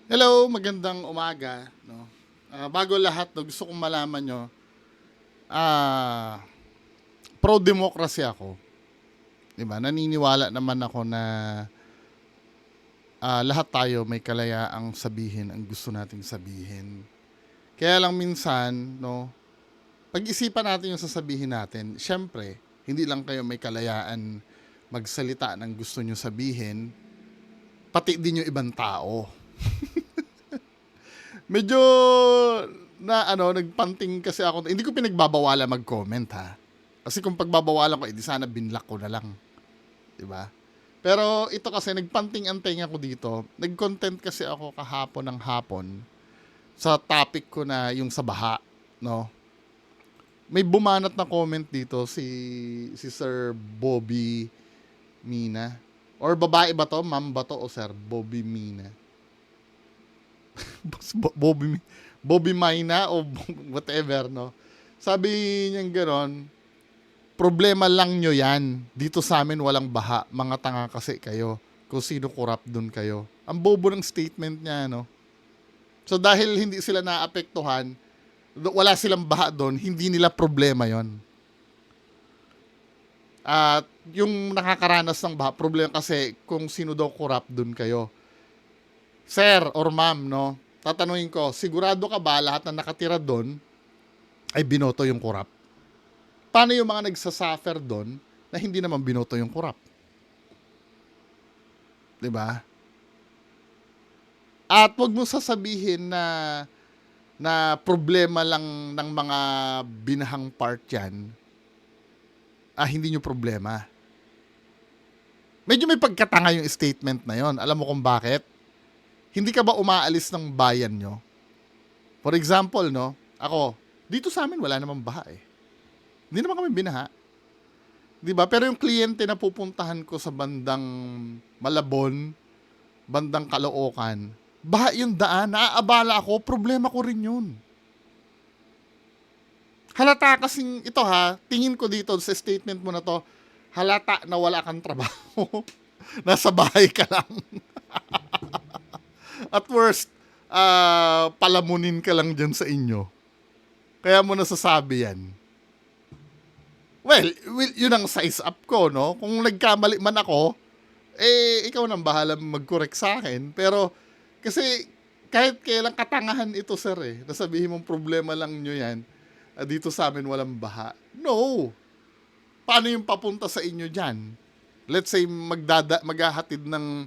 Hello, magandang umaga, 'no. Bago lahat 'no, gusto kong malaman niyo, ah, pro-democracy ako, 'di ba? Naniniwala naman ako na, lahat tayo may kalayaang sabihin ang gusto nating sabihin. Kaya lang minsan 'no, pag-isipan natin yung sasabihin natin. Siyempre, hindi lang kayo may kalayaan magsalita ng gusto niyo sabihin, pati din yung ibang tao. Medyo na ano, nagpanting kasi ako. Hindi ko pinagbabawalan mag-comment ha. Kasi kung pagbabawalan ko, edi sana binlock ko na lang. 'Di ba? Pero ito kasi, nagpanting ang tenga ko dito. Nag-content kasi ako kahapon ng hapon sa topic ko na yung sa baha. No? May bumanat na comment dito si Sir Bobby Mina. Or babae ba to? Ma'am ba to? O Sir Bobby Mina? Bobby, Bobby Mina o whatever, no? Sabi niya gano'n, problema lang nyo yan. Dito sa amin walang baha. Mga tanga kasi kayo. Kung sino corrupt dun kayo. Ang bobo ng statement niya, no? So dahil hindi sila naapektuhan, wala silang baha doon, hindi nila problema yon. At yung nakakaranas ng baha, problema kasi kung sino daw corrupt dun kayo. Sir or ma'am, no? Tatanungin ko, sigurado ka ba lahat na nakatira doon ay binoto yung corrupt? Paano yung mga nagsasuffer doon na hindi naman binoto yung corrupt? 'Di ba? At wag mo sasabihin na problema lang ng mga binahang part 'yan. Hindi nyo problema. Medyo may pagkatanga yung statement na 'yon. Alam mo kung bakit? Hindi ka ba umaalis ng bayan nyo? For example, no? Ako, dito sa amin wala namang baha eh. Hindi naman kami binaha. 'Di ba? Pero yung kliyente na pupuntahan ko sa bandang Malabon, bandang Caloocan, baha yung daan, naaabala ako, problema ko rin yun. Halata kasing ito ha, tingin ko dito sa statement mo na to, halata na wala kang trabaho. Nasa bahay ka lang. At worst, palamunin ka lang dyan sa inyo. Kaya mo nasasabi yan. Well, yun ang size up ko, no? Kung nagkamali man ako, ikaw nang bahala mag-correct sa akin. Pero, kasi, kahit kailang katangahan ito, sir, nasabihin mong problema lang nyo yan, dito sa amin walang baha. No! Paano yung papunta sa inyo dyan? Let's say, maghahatid ng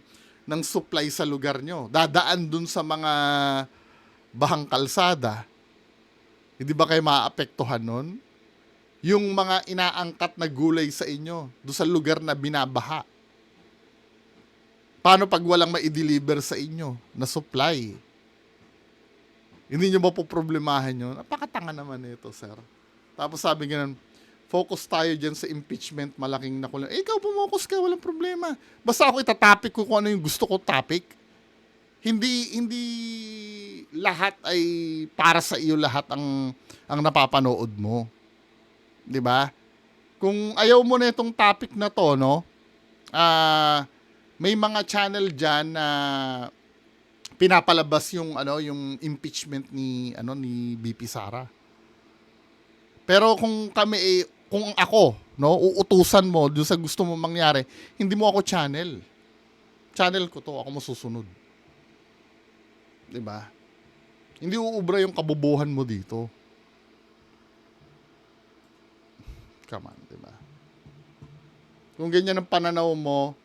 supply sa lugar nyo. Dadaan dun sa mga bahang kalsada. Hindi ba kayo maaapektuhan nun? Yung mga inaangkat na gulay sa inyo, doon sa lugar na binabaha. Paano pag walang ma-deliver sa inyo na supply? Hindi nyo ba po problemahan yun? Napakatanga naman ito, sir. Tapos sabi ganun, focus tayo dyan sa impeachment, malaking nakulong. Ikaw pumokus ka, walang problema. Basta ako itatopic ko kung ano yung gusto ko topic. Hindi lahat ay para sa iyo, lahat ang napapanood mo. 'Di ba? Kung ayaw mo na itong topic na to, no? May mga channel diyan na pinapalabas yung impeachment ni BP Sara. Pero kung ako, no, uutusan mo dun sa gusto mo mangyari, hindi mo ako channel. Channel ko to, ako masusunod. 'Di ba? Hindi uubra yung kabubuhan mo dito. Come on, 'di ba? Kung ganyan ang pananaw mo,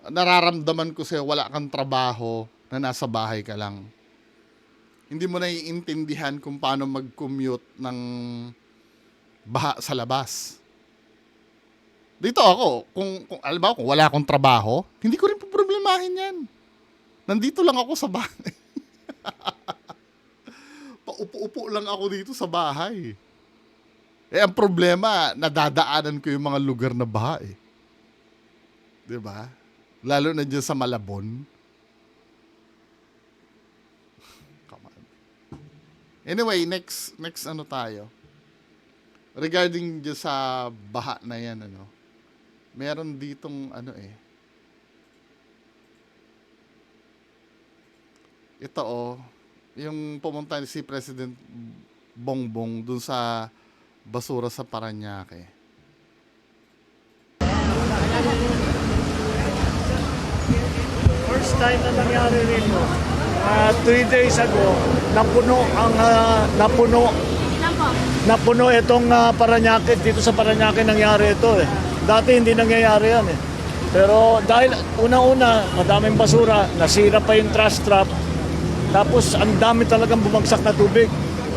nararamdaman ko sa'yo wala kang trabaho, na nasa bahay ka lang. Hindi mo naiintindihan kung paano mag-commute ng baha sa labas. Dito ako, kung alam mo, kung wala akong trabaho, hindi ko rin problemahin yan. Nandito lang ako sa bahay. Paupo-upo lang ako dito sa bahay. Ang problema, nadadaanan ko yung mga lugar na baha eh. 'Di ba? Lalo na dyan sa Malabon. Come on. Anyway, next ano tayo. Regarding dyan sa baha na yan, ano. Meron ditong ano ito yung pumunta si President Bongbong dun sa basura sa Parañaque. First time na nangyari rito. 3 days ago, napuno itong Parañaque. Dito sa Parañaque nangyari ito eh. Dati hindi nangyayari yan eh. Pero dahil una-una, madaming basura, nasira pa yung trash trap. Tapos ang dami talagang bumagsak na tubig.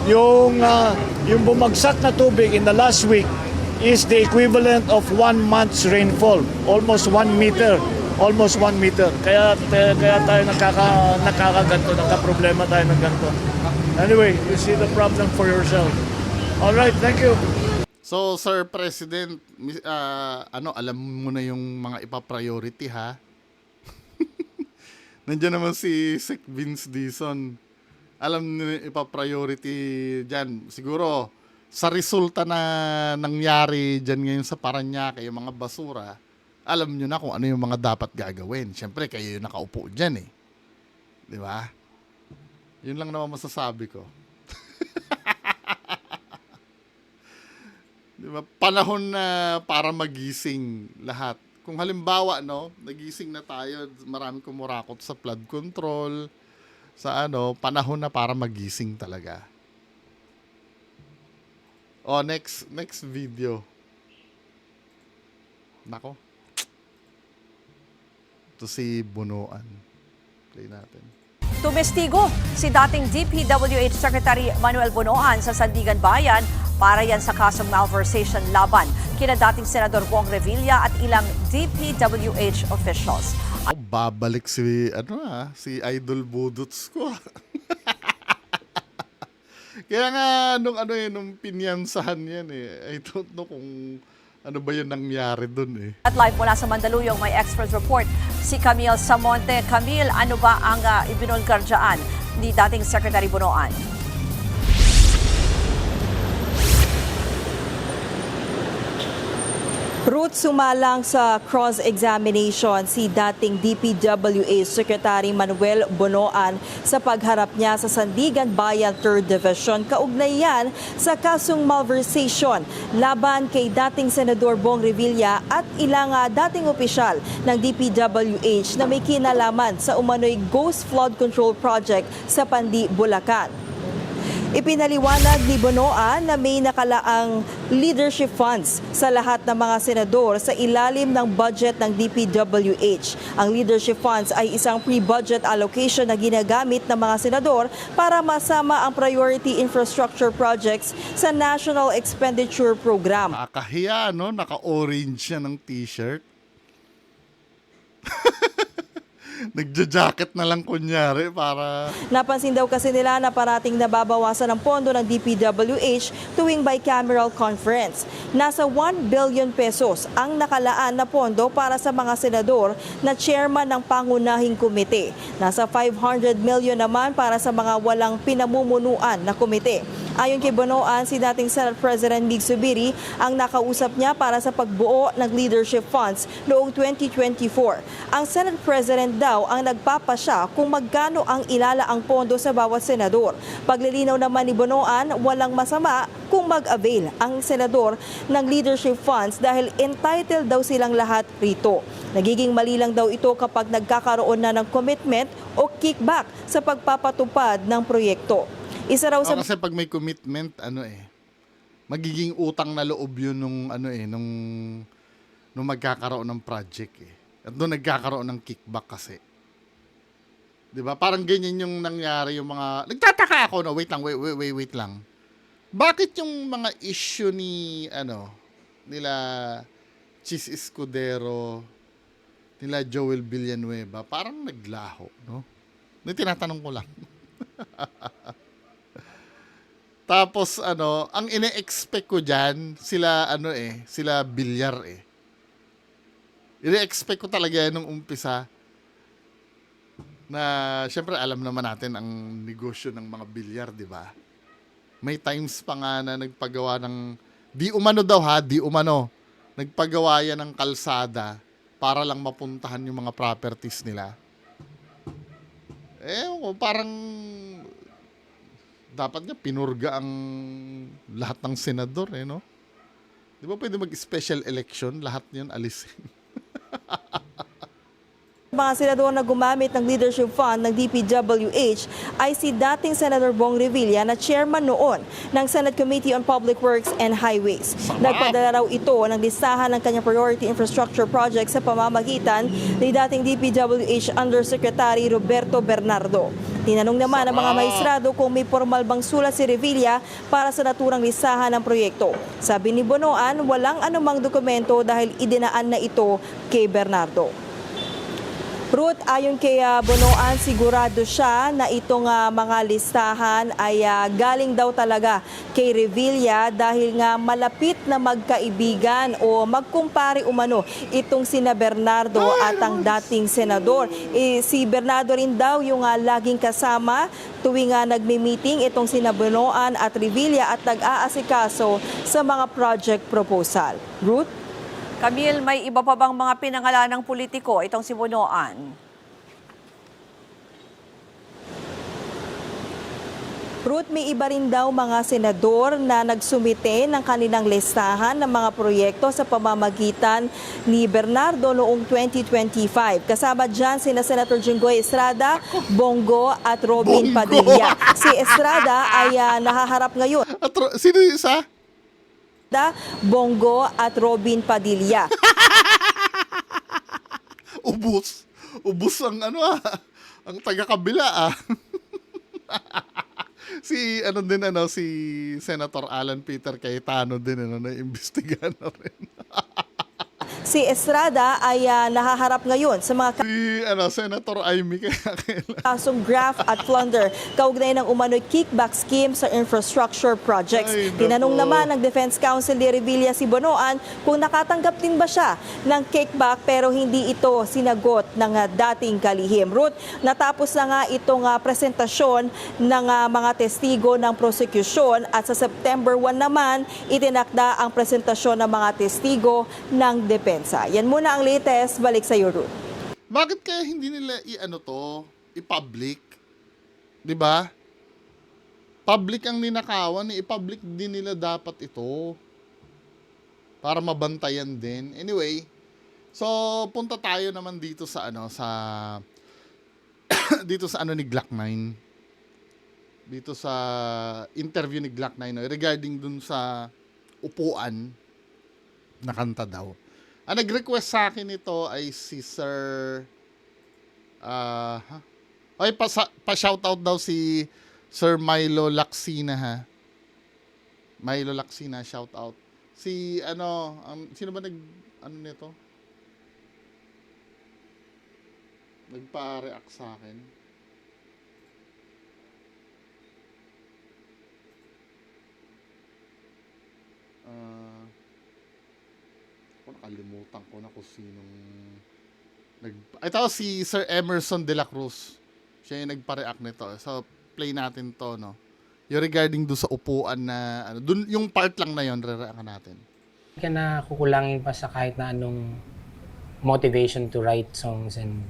Yung bumagsak na tubig in the last week is the equivalent of 1 month's rainfall. Almost 1 meter. Almost 1 meter. Kaya tayo nakakaganto, nakaproblema tayo ng ganito. Anyway, you see the problem for yourself. Alright, thank you. So, Sir President, alam mo na yung mga ipa-priority, ha? Nandiyan naman si Sec Vince Dizon. Alam niyo yung ipa-priority dyan. Siguro, sa resulta na nangyari dyan ngayon sa Parañaque, yung mga basura, alam nyo na kung ano yung mga dapat gagawin. Siyempre, kayo yung nakaupo dyan eh. Di ba? Yun lang naman masasabi ko. Di ba? Panahon na para magising lahat. Kung halimbawa, nagising na tayo, maraming kumurakot sa flood control, sa panahon na para magising talaga. Next video. Nako. Ito si Bunuan. Play natin. Tumestigo si dating DPWH Secretary Manuel Bunuan sa Sandigan Bayan para yan sa kasong malversation laban kina dating Senador Bong Revilla at ilang DPWH officials. Babalik si si Idol Budots ko. Kaya nga nung pinyansahan yan I don't know kung ano ba yun nangyari dun At live mula sa Mandaluyong, may expert report si Camille Samonte. Camille, ano ba ang ibinulgar dyan ni dating Secretary Bunuan? Ruth, sumalang sa cross-examination si dating DPWH Secretary Manuel Bunuan sa pagharap niya sa Sandigan Bayan 3rd Division kaugnay yan sa kasong malversation laban kay dating Senador Bong Revilla at ilang dating opisyal ng DPWH na may kinalaman sa umano'y Ghost Flood Control Project sa Pandi, Bulacan. Ipinaliwanag ni Bunuan na may nakalaang leadership funds sa lahat ng mga senador sa ilalim ng budget ng DPWH. Ang leadership funds ay isang pre-budget allocation na ginagamit ng mga senador para masama ang priority infrastructure projects sa National Expenditure Program. Nakakahiya, naka-orange siya ng t-shirt. Nagja-jacket na lang kunyari para... Napansin daw kasi nila na parating nababawasan ang pondo ng DPWH tuwing bicameral conference. Nasa 1 billion pesos ang nakalaan na pondo para sa mga senador na chairman ng pangunahing komite. Nasa 500 million naman para sa mga walang pinamumunuan na komite. Ayon kay Bunuan, si dating Senate President Mig Zubiri ang nakausap niya para sa pagbuo ng leadership funds noong 2024. Ang Senate President daw ang nagpapasya kung magkano ang ilalaang pondo sa bawat senador. Paglilinaw naman ni Bunuan, walang masama kung mag-avail ang senador ng leadership funds dahil entitled daw silang lahat rito. Nagiging mali lang daw ito kapag nagkakaroon na ng commitment o kickback sa pagpapatupad ng proyekto. Isa raw sa... Kasi pag may commitment, magiging utang na loob yun nung magkakaroon ng project At doon nagkakaroon ng kickback kasi. 'Di ba? Parang ganyan yung nangyari yung mga... Nagtataka ako, wait lang. Bakit yung mga issue nila Chis Escudero, nila Joel Villanueva, parang naglaho, Tinatanong ko lang. Tapos ang ine-expect ko diyan sila Villar Ine-expect ko talaga nung umpisa na syempre alam naman natin ang negosyo ng mga bilyar, di ba? May times pa nga na nagpagawa ng di umano nagpagawa yan ng kalsada para lang mapuntahan yung mga properties nila. Parang dapat nga pinurga ang lahat ng senador, no? Di ba pwede mag-special election, lahat yun alisin? Mga senador na gumamit ng leadership fund ng DPWH ay si dating Senator Bong Revilla na chairman noon ng Senate Committee on Public Works and Highways. Nagpadala raw ito ng listahan ng kanyang priority infrastructure project sa pamamagitan ni dating DPWH Undersecretary Roberto Bernardo. Tinanong naman ng mga maestrado kung may formal bang sulat si Revilla para sa naturang listahan ng proyekto. Sabi ni Bonoan, walang anumang dokumento dahil idinaan na ito kay Bernardo. Ruth, ayon kay Bonoan, sigurado siya na itong mga listahan ay galing daw talaga kay Revilla dahil nga malapit na magkaibigan o magkumpare umano itong sina Bernardo at ang dating senador. Si Bernardo rin daw yung laging kasama tuwing nagmi-meeting itong sina Bonoan at Revilla at nag-aasikaso sa mga project proposal. Ruth? Camille, may iba pa bang mga pinangalanang politiko itong si Bonoan? Ruth, may iba rin daw mga senador na nagsumite ng kanilang listahan ng mga proyekto sa pamamagitan ni Bernardo noong 2025. Kasama dyan sina Senator Jinggoy Estrada, Bongo at Robin Padilla. Si Estrada ay nahaharap ngayon. Sino yung isa? Bongo at Robin Padilla. Ubus ang ang taga-kabila si Senator Alan Peter Cayetano din na-imbestigahan na rin. Si Estrada ay nahaharap ngayon sa mga Senator Amy kasong graft at plunder kaugnay ng umano'y kickback scheme sa infrastructure projects. Tinanong naman ng Defense Counsel ni Revilla si Bonoan kung nakatanggap din ba siya ng kickback pero hindi ito sinagot ng dating kalihim. Ruth, natapos na nga itong presentasyon ng mga testigo ng prosecution at sa September 1 naman itinakda ang presentasyon ng mga testigo ng depensa. Yan muna ang latest. Balik sa iyo, Ruth. Bakit kaya hindi nila i-public? 'Di ba? Public ang ninakawan, i-public din nila dapat ito. Para mabantayan din. Anyway, so punta tayo naman dito sa dito sa ni Glock 9. Dito sa interview ni Glock 9 regarding dun sa upuan na kanta daw. Ang nag-request sa akin ito ay si Sir pa-shoutout daw si Sir Milo Lacsina Milo Lacsina, shoutout. Si sino ba nito? Nagpa-react sa akin. Nakalimutan ko na kung sinong ito si Sir Emerson de la Cruz. Siya yung nagpa-react nito. So play natin to, no. Yung regarding do sa upuan na dun, yung part lang na yon re-react natin. Ka na kukulangin pa sa kahit na anong motivation to write songs and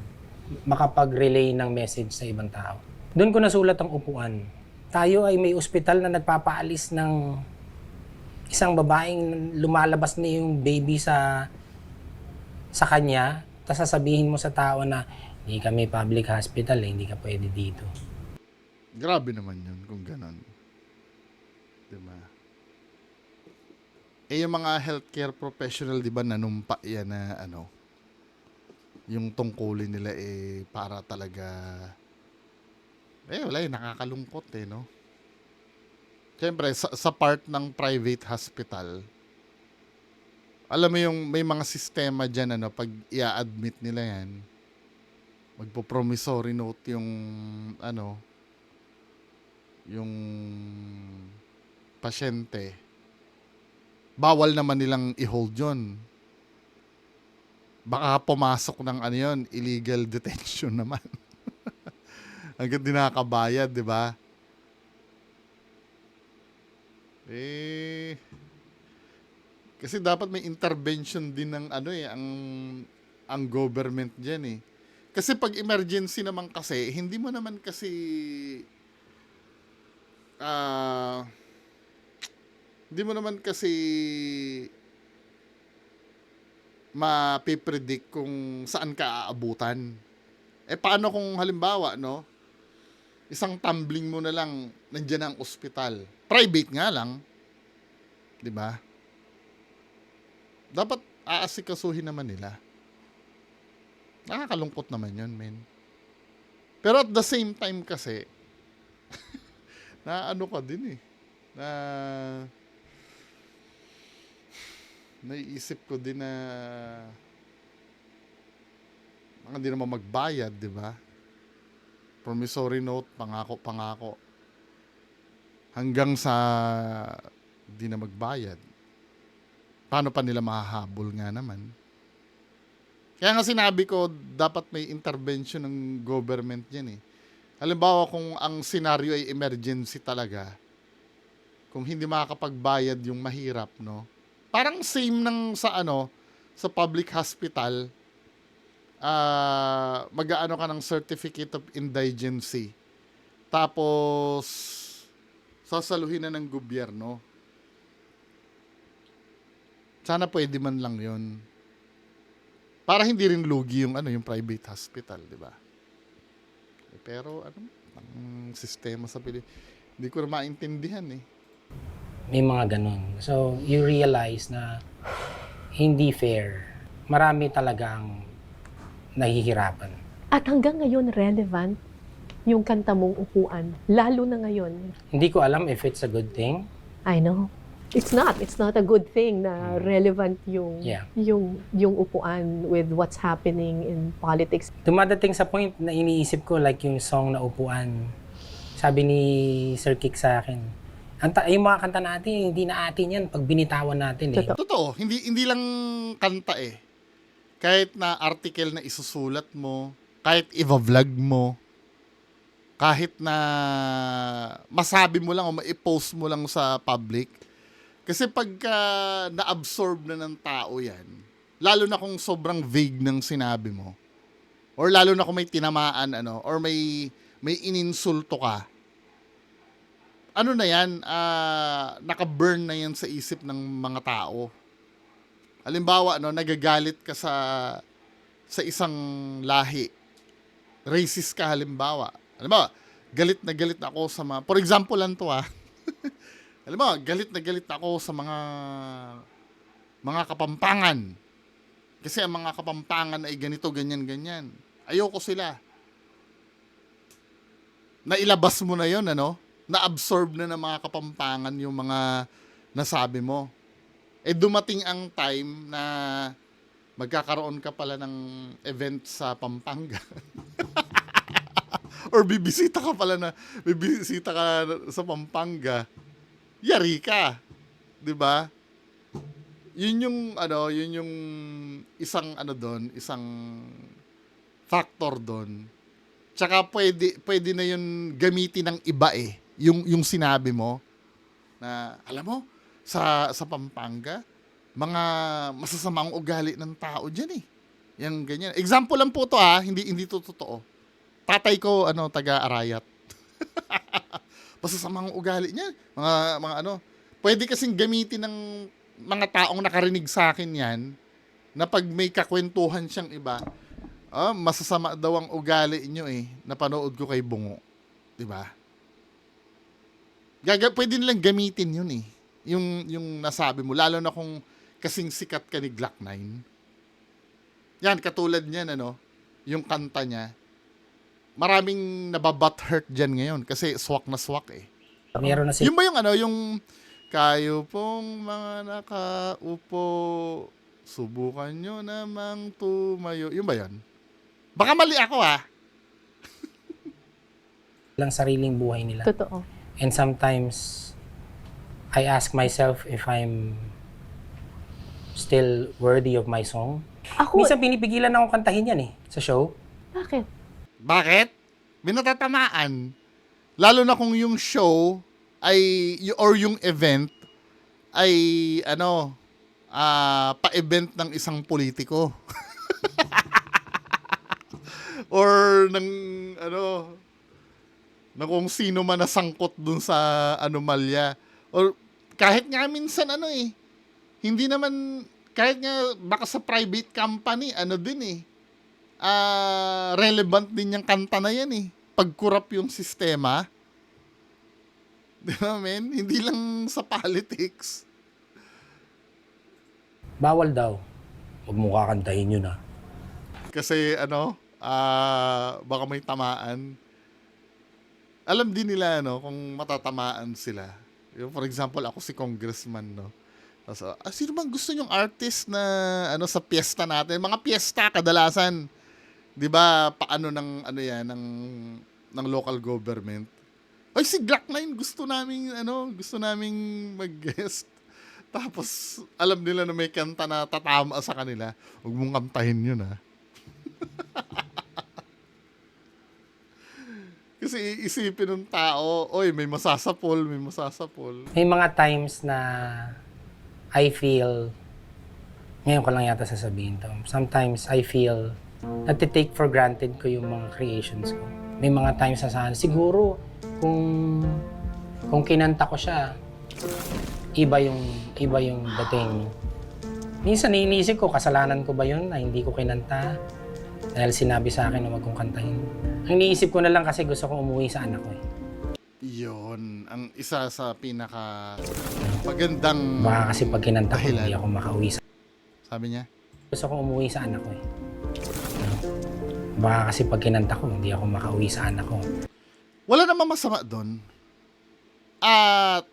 makapag-relay ng message sa ibang tao. Doon ko nasulat ang upuan. Tayo ay may ospital na nagpapaalis ng isang babaeng lumalabas na yung baby sa kanya, tapos sasabihin mo sa tao na hindi kami public hospital, hindi ka pwede dito. Grabe naman yun kung ganon. Diba? Yung mga healthcare professional, diba, nanumpa yan na yung tungkulin nila para talaga wala nakakalungkot no. Siyempre, sa part ng private hospital, alam mo yung may mga sistema dyan, pag i-admit nila yan, magpo-promissory note yung, yung pasyente. Bawal naman nilang i-hold yun. Baka pumasok ng yun, illegal detention naman. Hanggang di nakakabayad, di ba? Kasi dapat may intervention din ng ang government diyan Kasi pag emergency naman kasi, hindi mo naman kasi ah hindi mo naman kasi mapipredict kung saan ka aabutan. Eh paano kung halimbawa, no? Isang tumbling mo na lang, nandiyan ang ospital. Private nga lang, 'di ba? Dapat aasikasuhin naman nila. Nakakalungkot naman 'yun, men. Pero at the same time kasi, na ano ka din eh. Na naiisip ko din na mga hindi naman magbayad, 'di ba? Promissory note, pangako. Hanggang sa di na magbayad. Paano pa nila mahahabol nga naman? Kaya nga sinabi ko, dapat may intervention ng government dyan eh. Halimbawa kung ang senaryo ay emergency talaga, kung hindi makakapagbayad yung mahirap, no? Parang same ng sa public hospital, mag-aano ka ng certificate of indigency. Tapos sasaluhin na ng gobyerno. Sana pwede man lang 'yon. Para hindi rin lugi yung private hospital, 'di ba? Pero ang sistema sa Pilipinas, hindi ko na maintindihan eh. May mga ganun. So, you realize na hindi fair. Marami talagang nahihirapan. At hanggang ngayon, relevant yung kanta mong upuan. Lalo na ngayon. Hindi ko alam if it's a good thing. I know. It's not. It's not a good thing na relevant yung, Yeah. yung upuan with what's happening in politics. Dumadating sa point na iniisip ko like yung song na upuan. Sabi ni Sir Kik sa akin, yung mga kanta natin, hindi na atin yan pag binitawan natin eh. Totoo. Totoo, hindi lang kanta eh. Kahit na article na isusulat mo, kahit i-vlog mo, kahit na masabi mo lang o ma-post mo lang sa public. Kasi pagka na-absorb na ng tao yan, lalo na kung sobrang vague ng sinabi mo, or lalo na kung may tinamaan, or may ininsulto ka, na yan, naka-burn na yan sa isip ng mga tao. Halimbawa, nagagalit ka sa isang lahi. Racist ka halimbawa. Galit na galit ako sa mga, for example lang to halimbawa, galit na galit ako sa mga Kapampangan. Kasi ang mga Kapampangan ay ganito, ganyan, ganyan. Ayoko sila. Nailabas mo na yon, na-absorb na ng mga Kapampangan yung mga nasabi mo. Dumating ang time na magkakaroon ka pala ng event sa Pampanga. Or bibisita ka sa Pampanga. Yari ka. 'Di ba? Yun yung isang isang factor doon. Tsaka pwede na yun gamitin ng iba eh. Yung sinabi mo na, alam mo, sa Pampanga, mga masasamang ugali ng tao diyan eh. Yang ganyan. Example lang po to hindi to totoo. Tatay ko taga-Arayat. Masasamang ugali niya. Mga pwede kasing gamitin ng mga taong nakarinig sa akin 'yan na pag may kakwentuhan siyang iba, masasama daw ang ugali niyo napanood ko kay Bungo. 'Di ba? Pwede nilang gamitin 'yun eh. Yung nasabi mo, lalo na kung kasing sikat ka ni Glock 9. Yan, katulad niyan, yung kanta niya. Maraming nababat-hurt dyan ngayon kasi swak na swak eh. Meron na Yung ba yung kayo pong mga nakaupo, subukan nyo namang tumayo. Yung ba yun? Baka mali ako lang sariling buhay nila. Totoo. And sometimes, I ask myself if I'm still worthy of my song. Ako, Minsan pinipigilan akong kantahin yan sa show. bakit? Bakit? May natatamaan. Lalo na kung yung show or yung event ay pa-event ng isang politiko. or ng ano, na kung sino man nasangkot dun sa anomalya. Or kahit nga minsan hindi naman, kahit nga baka sa private company, din relevant din yung kanta na yan Pag-corrupt yung sistema. Di ba, men? Hindi lang sa politics. Bawal daw. Huwag mo kakantahin yun Kasi baka may tamaan. Alam din nila kung matatamaan sila. Yung, for example, ako si congressman, no. Tapos, sino bang gusto nyong artist na sa piyesta natin? Mga piyesta kadalasan, 'di ba? Paano ng ng local government? Ay, si Glock 9 gusto naming mag-guest. Tapos alam nila na may kanta na tatama sa kanila. Huwag mong kantahin 'yun, ha. Kasi iisipin ng tao, oy, may masasapol. May mga times na I feel, ngayon ko lang yata sasabihin to, sometimes I feel nati-take for granted ko yung mga creations ko. May mga times na sana, siguro kung kinanta ko siya, iba yung dating. Minsan iniisip ko, kasalanan ko ba yun na hindi ko kinanta? Dahil sinabi sa akin na wag kong kantahin. Ang iniisip ko na lang kasi gusto kong umuwi sa anak ko Yun, ang isa sa pinaka magandang Baka kasi pag kinanta ko, dahilan. hindi ako makauwi sa... Sabi niya, Gusto kong umuwi sa anak ko Baka kasi pag kinanta ko, hindi ako makauwi sa anak ko. wala namang masama doon. At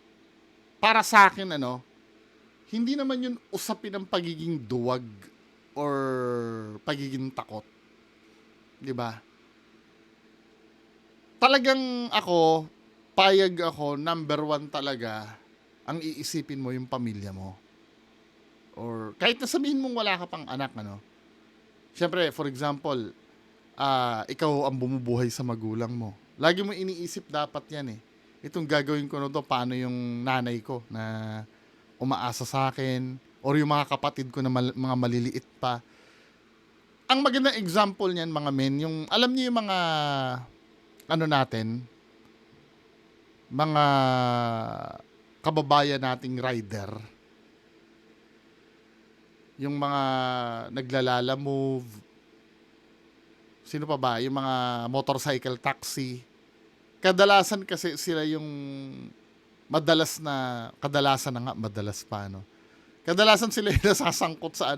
para sa akin, hindi naman yun usapin ng pagiging duwag or pagiging takot. 'Di ba? Talagang payag ako, number one talaga, ang iisipin mo yung pamilya mo. Or kahit na sabihin mong wala ka pang anak, Siyempre, for example, ikaw ang bumubuhay sa magulang mo. Lagi mo iniisip dapat yan Itong gagawin ko paano yung nanay ko na umaasa sa akin, or yung mga kapatid ko na mga maliliit pa. Ang magandang example niyan, mga men, yung alam niyo yung mga natin, mga kababayan nating rider, yung mga naglalala move, sino pa ba, yung mga motorcycle taxi, kadalasan kasi sila yung madalas sila yung nasasangkot sa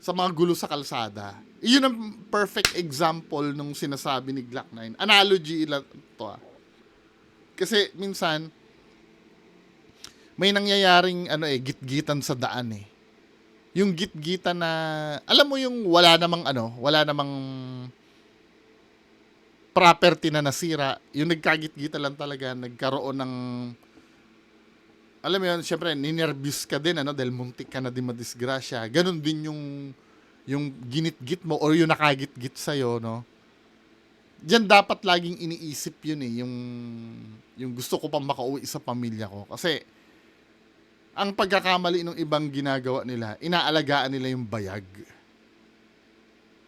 sa mga gulo sa kalsada. Iyon ang perfect example nung sinasabi ni Glock 9. Analogy lang to Kasi minsan may nangyayaring gitgitan sa daan Yung gitgitan na alam mo yung wala namang property na nasira, yung nagkagit-gita lang talaga, nagkaroon ng alam mo yun, syempre, ninervous ka din, dahil muntik ka na din madisgrasya. Ganon din yung ginit-git mo or yung nakagit-git sa'yo, no? Diyan dapat laging iniisip yun yung gusto ko pang makauwi sa pamilya ko. Kasi, ang pagkakamali ng ibang ginagawa nila, inaalagaan nila yung bayag.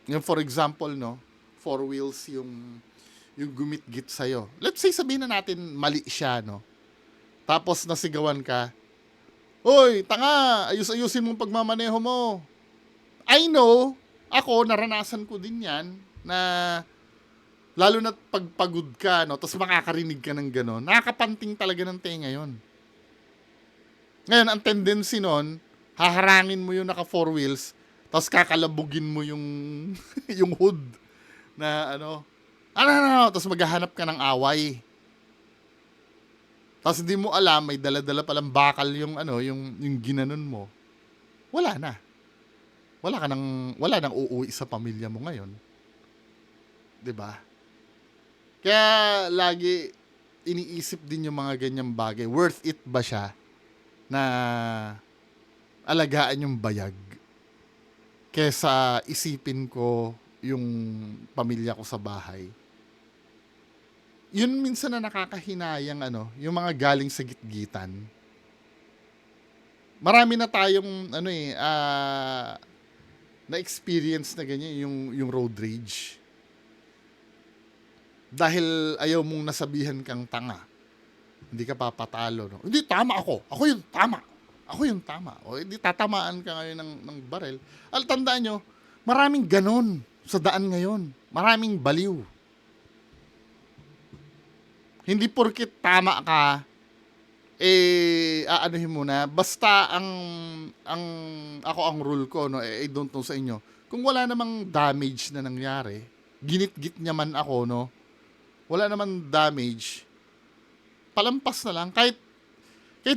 Yung for example, 4 wheels yung gumit-git sa'yo. Let's say, sabihin na natin, mali siya, Tapos nasigawan ka, "Hoy, tanga, ayusin mong pagmamaneho mo." I know, ako, naranasan ko din yan, na lalo na pagpagod ka, tapos makakarinig ka ng gano'n, nakakapanting talaga ng tenga yun. Ngayon, ang tendency nun, haharangin mo yung naka 4 wheels, tapos kakalabugin mo yung yung hood na tapos maghahanap ka ng away. Tapos hindi mo alam, may dala-dala palang bakal yung yung ginanon mo. Wala na. Wala nang uuwi sa pamilya mo ngayon. 'Di ba? Kaya lagi iniisip din yung mga ganyang bagay. Worth it ba siya na alagaan yung bayag kesa isipin ko yung pamilya ko sa bahay? Yun minsan na nakakahinayang yung mga galing sa gitgitan. Marami na tayong na-experience na ganyan yung road rage. Dahil ayaw mong nasabihan kang tanga. Hindi ka papatalo. No? Hindi, tama ako. Ako yung tama. Ako yung tama. O hindi, tatamaan ka ngayon ng barel. Tandaan nyo, maraming ganon sa daan ngayon. Maraming baliw. Hindi porkit tama ka, aanuhin mo na. Basta ako ang rule ko, no, I don't know sa inyo. Kung wala namang damage na nangyari, ginit-git niya man ako, no, wala namang damage, palampas na lang. Kahit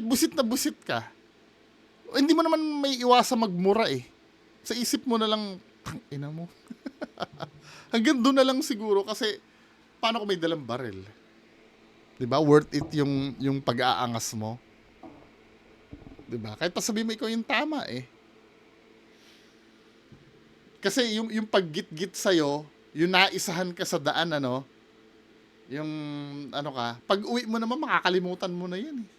busit na busit ka, hindi mo naman may iwasa magmura eh. Sa isip mo na lang, ina mo. Hanggang doon na lang siguro kasi paano kung may dalang baril? 'Di ba? Worth it yung pag-aangas mo. 'Di ba? Kahit pa sabihin mo ikaw yung tama eh. Kasi yung paggit-git sa'yo, yung naisahan ka sa daan, ano, yung ano ka, pag uwi mo naman makakalimutan mo na yun eh.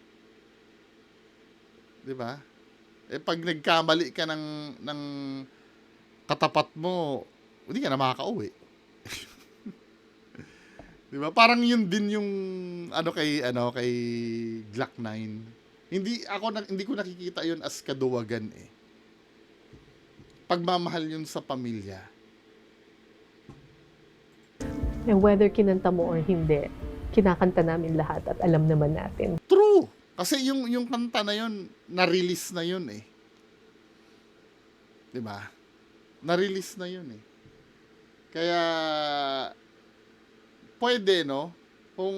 'Di ba? Pag nagkamali ka ng katapat mo, hindi ka na makakauwi. 'Di ba? Parang yun din yung kay Glock 9. Hindi ko nakikita yun as kaduwagan eh. Pagmamahal yun sa pamilya. And whether kinanta mo or hindi, kinakanta namin lahat at alam naman natin. True. Kasi yung kanta na yun, na-release na yun eh. 'Di ba? Na-release na yun eh. Kaya pwede, no? Kung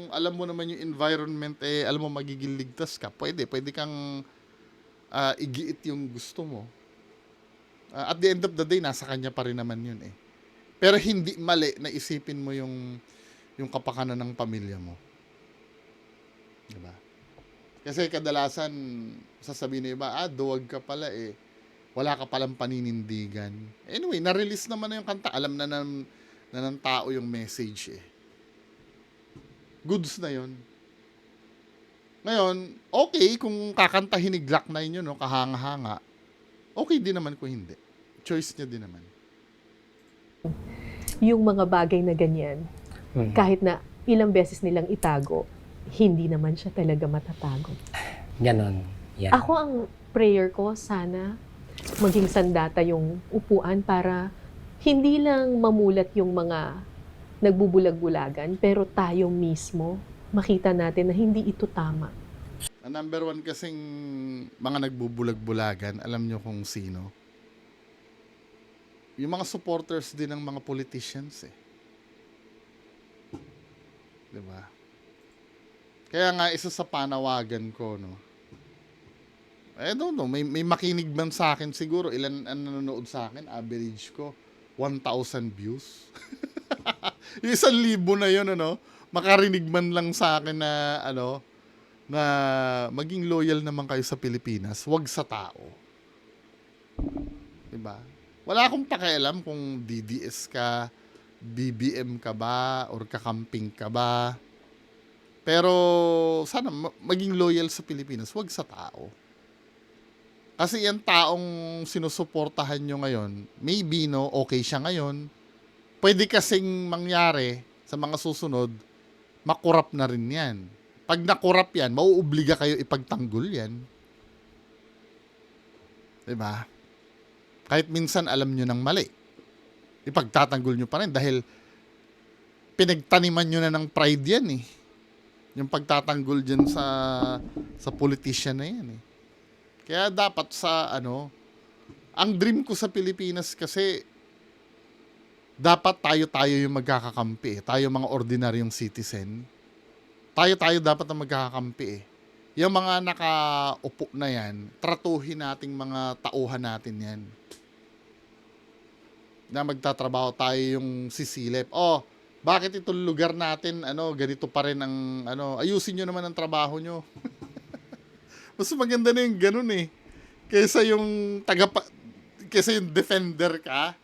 alam mo naman yung environment, alam mo magiging ligtas ka, pwede kang igiit yung gusto mo. At the end of the day, nasa kanya pa rin naman yun eh. Pero hindi mali na isipin mo yung kapakanan ng pamilya mo. Diba? Kasi kadalasan, sasabihin ng iba, duwag ka pala eh. Wala ka palang paninindigan. Anyway, na-release naman na yung kanta. Alam na ng tao yung message eh. Goods na yon. Ngayon, okay kung kakantahin ni Glock 9 yun, no, kahanga-hanga. Okay din naman kung hindi. Choice niya din naman. Yung mga bagay na ganyan, kahit na ilang beses nilang itago, hindi naman siya talaga matatago. Ganon. Yeah. Ako ang prayer ko, sana maging sandata yung upuan para hindi lang mamulat yung mga nagbubulag-bulagan, pero tayo mismo makita natin na hindi ito tama. Ang number one kasing mga nagbubulag-bulagan, alam nyo kung sino? Yung mga supporters din ng mga politicians eh. Diba? Kaya nga isa sa panawagan ko, no, I don't know, may makinig man sa akin siguro, ilan ang nanonood sa akin, average ko 1,000 views. Yung 1,000 na yun, ano, makarinig man lang sa akin na na maging loyal naman kayo sa Pilipinas, wag sa tao. Diba? Wala akong pakialam kung DDS ka, BBM ka ba, or kakamping ka ba. Pero sana maging loyal sa Pilipinas, wag sa tao. Kasi yung taong sinusuportahan nyo ngayon, maybe, no, okay siya ngayon. Pwede kasing mangyari sa mga susunod, makurap na rin yan. Pag nakurap yan, mauobliga kayo ipagtanggol yan. Diba? Kahit minsan alam nyo ng mali, ipagtatanggol nyo pa rin dahil pinagtaniman nyo na ng pride yan eh. Yung pagtatanggol dyan sa politician na yan eh. Kaya dapat ang dream ko sa Pilipinas kasi dapat tayo yung magkakakampi eh. Tayo mga ordinaryong citizen. Tayo dapat ang magkakakampi eh. Yung mga nakaupo na yan, tratuhin nating mga tauhan natin yan. Na magtatrabaho tayo yung sisilip. Bakit itong lugar natin, ganito pa rin ang, ayusin nyo naman ang trabaho nyo. Mas maganda na yung ganun eh. Kaysa yung kaysa yung defender ka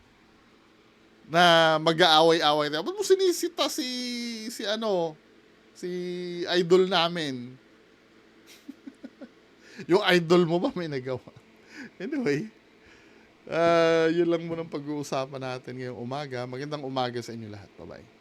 na mag-aaway-aaway. Ba't mo sinisita si idol namin? Yung idol mo ba may nagawa? Anyway, Yun lang muna ang pag-uusapan natin ngayong umaga. Magandang umaga sa inyo lahat. Bye-bye.